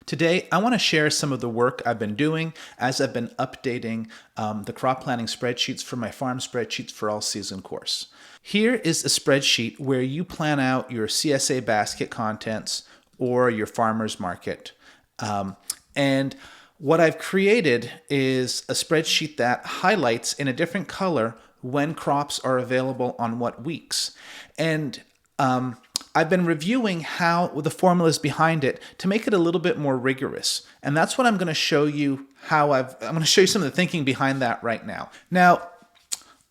Today, I want to share some of the work I've been doing as I've been updating the crop planning spreadsheets for my Farm Spreadsheets for All Season course. Here is a spreadsheet where you plan out your CSA basket contents or your farmer's market. And what I've created is a spreadsheet that highlights in a different color when crops are available on what weeks. And I've been reviewing how the formulas behind it to make it a little bit more rigorous. And that's what I'm going to show you I'm going to show you some of the thinking behind that right now. Now,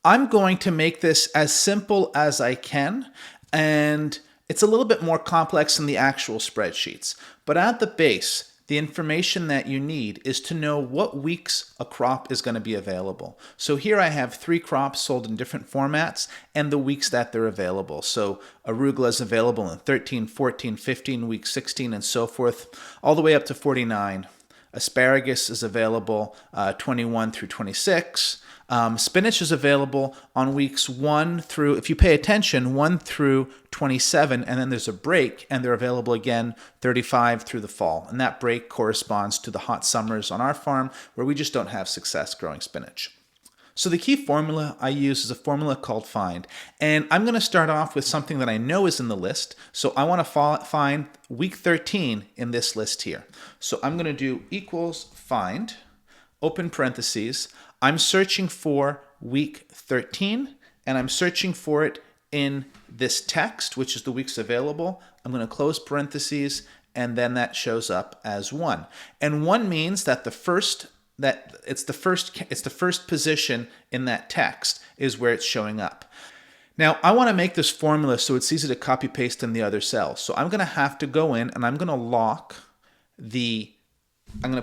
I'm going to make this as simple as I can, and it's a little bit more complex than the actual spreadsheets. But at the base, the information that you need is to know what weeks a crop is going to be available. So here I have 3 crops sold in different formats and the weeks that they're available. So arugula is available in 13, 14, 15 weeks, 16, and so forth, all the way up to 49. Asparagus is available 21 through 26. Spinach is available on weeks 1 through, if you pay attention, 1 through 27, and then there's a break, and they're available again 35 through the fall. And that break corresponds to the hot summers on our farm where we just don't have success growing spinach. So the key formula I use is a formula called find. And I'm going to start off with something that I know is in the list. So I want to find week 13 in this list here. So I'm going to do equals find, open parentheses. I'm searching for week 13, and I'm searching for it in this text, which is the weeks available. I'm going to close parentheses, and then that shows up as 1. And 1 means that it's the first position in that text is where it's showing up. Now, I want to make this formula so it's easy to copy paste in the other cells. So I'm going to have to go in and I'm going to lock I'm going to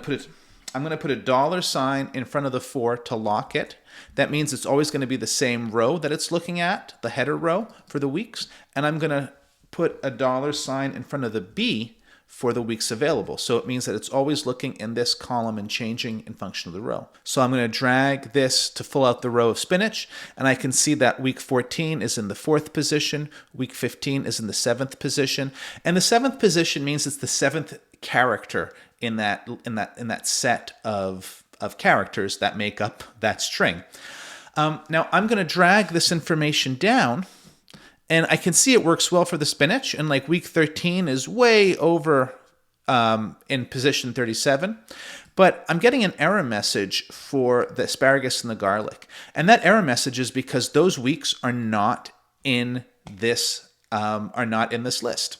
put a $sign in front of the 4 to lock it. That means it's always going to be the same row that it's looking at, the header row for the weeks. And I'm going to put a $sign in front of the B for the weeks available. So it means that it's always looking in this column and changing in function of the row. So I'm going to drag this to fill out the row of spinach, and I can see that week 14 is in the 4th position, week 15 is in the 7th position, and the 7th position means it's the 7th character in that set of characters that make up that string. Now I'm going to drag this information down, and I can see it works well for the spinach, and like week 13 is way over in position 37. But I'm getting an error message for the asparagus and the garlic. And that error message is because those weeks are not in this list.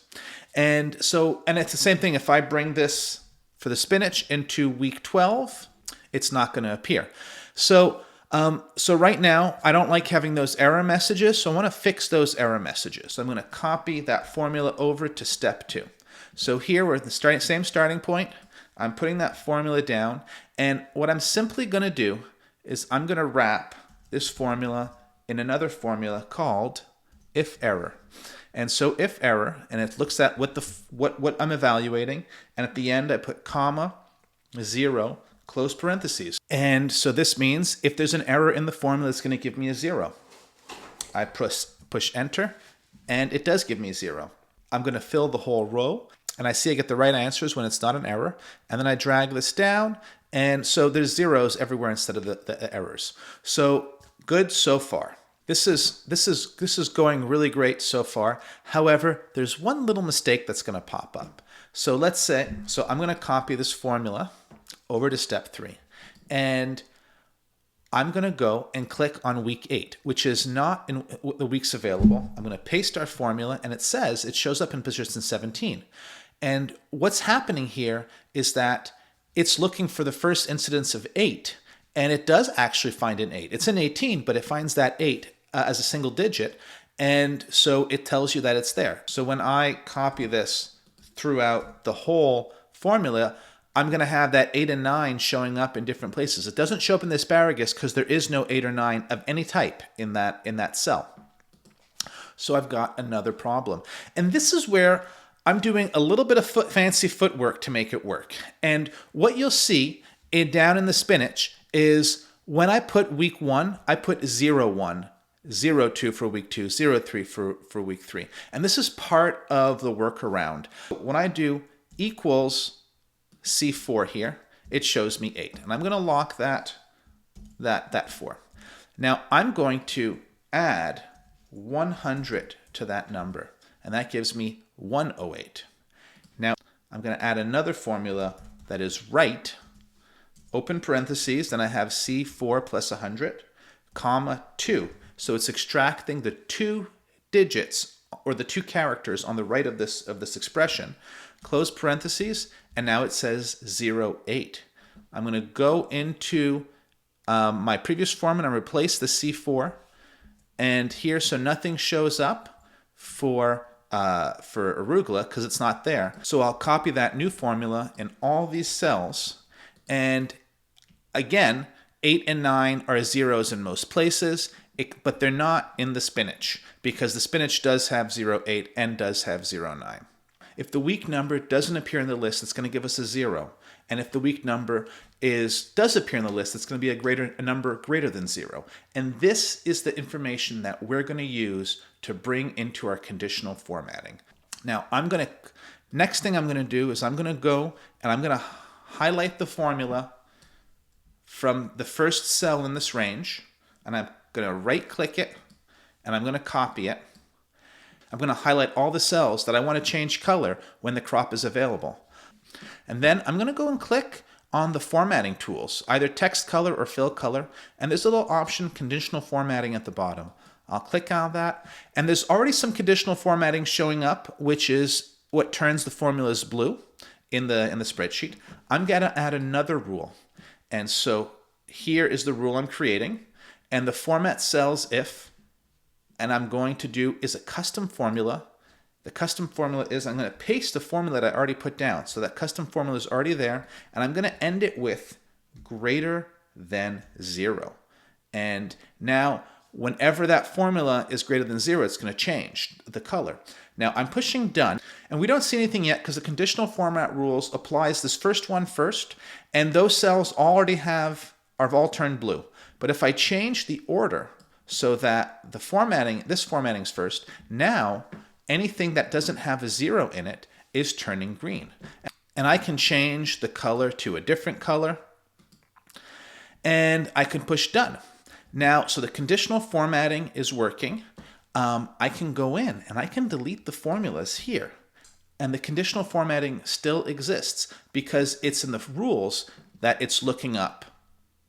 And it's the same thing if I bring this for the spinach into week 12, it's not going to appear. So right now, I don't like having those error messages, so I want to fix those error messages. So I'm going to copy that formula over to step 2. So here we're at the same starting point. I'm putting that formula down, and what I'm simply going to do is I'm going to wrap this formula in another formula called IFERROR. And so IFERROR, and it looks at what I'm evaluating, and at the end I put comma, 0, close parentheses. And so this means if there's an error in the formula, it's going to give me a 0. I push enter, and it does give me 0. I'm going to fill the whole row, and I see I get the right answers when it's not an error. And then I drag this down, and so there's zeros everywhere instead of the errors. So good so far. This is going really great so far. However, there's one little mistake that's going to pop up. So I'm going to copy this formula over to step 3. And I'm going to go and click on week 8, which is not in the weeks available. I'm going to paste our formula, and it shows up in position 17. And what's happening here is that it's looking for the first incidence of 8, and it does actually find an 8. It's an 18, but it finds that 8 as a single digit, and so it tells you that it's there. So when I copy this throughout the whole formula, I'm going to have that 8 and 9 showing up in different places. It doesn't show up in the asparagus because there is no 8 or 9 of any type in that cell. So I've got another problem. And this is where I'm doing a little bit of fancy footwork to make it work. And what you'll see down in the spinach is when I put week 1, I put 0-1. 0.2 for week 2, 0.3 for week 3. And this is part of the workaround. When I do equals C4 here, it shows me 8. And I'm going to lock that 4. Now I'm going to add 100 to that number, and that gives me 108. Now I'm going to add another formula that is right, open parentheses, then I have C4 plus 100, comma 2. So it's extracting the 2 digits or the 2 characters on the right of this expression, close parentheses, and now it says 08. I'm going to go into my previous format and replace the C4, and here, so nothing shows up for arugula because it's not there. So I'll copy that new formula in all these cells, and again, 8 and 9 are zeros in most places, but they're not in the spinach because the spinach does have 08 and does have 09. If the week number doesn't appear in the list, it's going to give us a 0. And if the week number does appear in the list, it's going to be a number greater than 0. And this is the information that we're going to use to bring into our conditional formatting. Now, next thing I'm going to do is I'm going to go and I'm going to highlight the formula from the first cell in this range, and I'm going to right-click it, and I'm going to copy it. I'm going to highlight all the cells that I want to change color when the crop is available. And then I'm going to go and click on the formatting tools, either text color or fill color, and there's a little option, conditional formatting, at the bottom. I'll click on that, and there's already some conditional formatting showing up, which is what turns the formulas blue in the spreadsheet. I'm going to add another rule, and so here is the rule I'm creating, and the format cells if, and I'm going to do is a custom formula. The custom formula is I'm going to paste the formula that I already put down. So that custom formula is already there, and I'm going to end it with greater than 0. And now, whenever that formula is greater than 0, it's going to change the color. Now I'm pushing done, and we don't see anything yet because the conditional format rules applies this first one first, and those cells already are all turned blue. But if I change the order so that this formatting's first, now anything that doesn't have a 0 in it is turning green. And I can change the color to a different color, and I can push done. Now, so the conditional formatting is working. I can go in and I can delete the formulas here. And the conditional formatting still exists because it's in the rules that it's looking up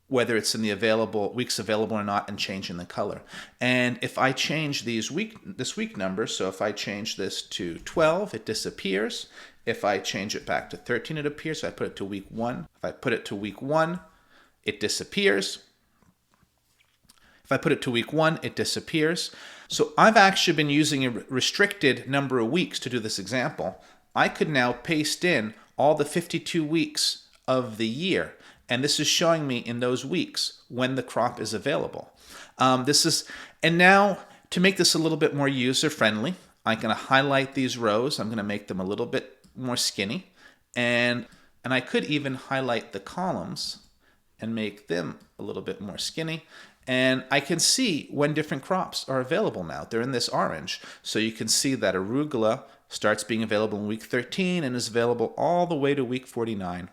whether it's in the weeks available or not and changing the color. And if I change this week number, so if I change this to 12, it disappears. If I change it back to 13, it appears. So I put it to week 1. If I put it to week 1, it disappears. If I put it to week 1, it disappears. So I've actually been using a restricted number of weeks to do this example. I could now paste in all the 52 weeks of the year, and this is showing me in those weeks when the crop is available. And now to make this a little bit more user-friendly, I'm going to highlight these rows. I'm going to make them a little bit more skinny, and I could even highlight the columns and make them a little bit more skinny. And I can see when different crops are available now. They're in this orange. So you can see that arugula starts being available in week 13 and is available all the way to week 49.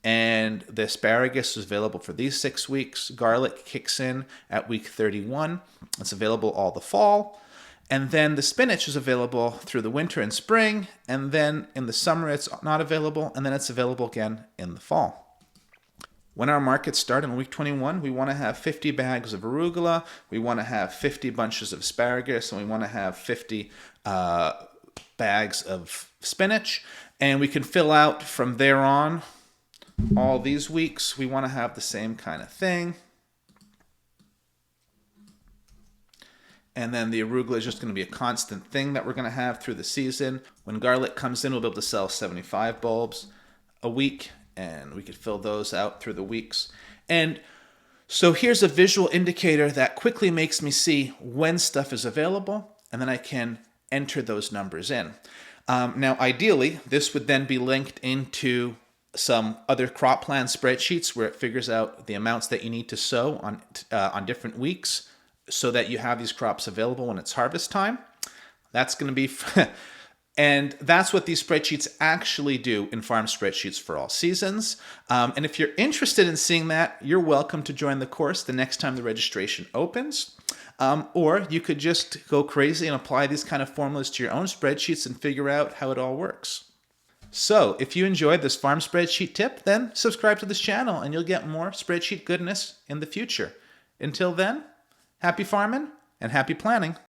And the asparagus is available for these 6 weeks. Garlic kicks in at week 31. It's available all the fall. And then the spinach is available through the winter and spring. And then in the summer, it's not available. And then it's available again in the fall. When our markets start in week 21, we want to have 50 bags of arugula, we want to have 50 bunches of asparagus, and we want to have 50 bags of spinach. And we can fill out from there on all these weeks. We want to have the same kind of thing. And then the arugula is just going to be a constant thing that we're going to have through the season. When garlic comes in, we'll be able to sell 75 bulbs a week, and we could fill those out through the weeks. And so here's a visual indicator that quickly makes me see when stuff is available, and then I can enter those numbers in. Now, ideally, this would then be linked into some other crop plan spreadsheets where it figures out the amounts that you need to sow on different weeks so that you have these crops available when it's harvest time. That's going to be And that's what these spreadsheets actually do in Farm Spreadsheets for All Seasons. And if you're interested in seeing that, you're welcome to join the course the next time the registration opens. Or you could just go crazy and apply these kind of formulas to your own spreadsheets and figure out how it all works. So if you enjoyed this farm spreadsheet tip, then subscribe to this channel and you'll get more spreadsheet goodness in the future. Until then, happy farming and happy planning.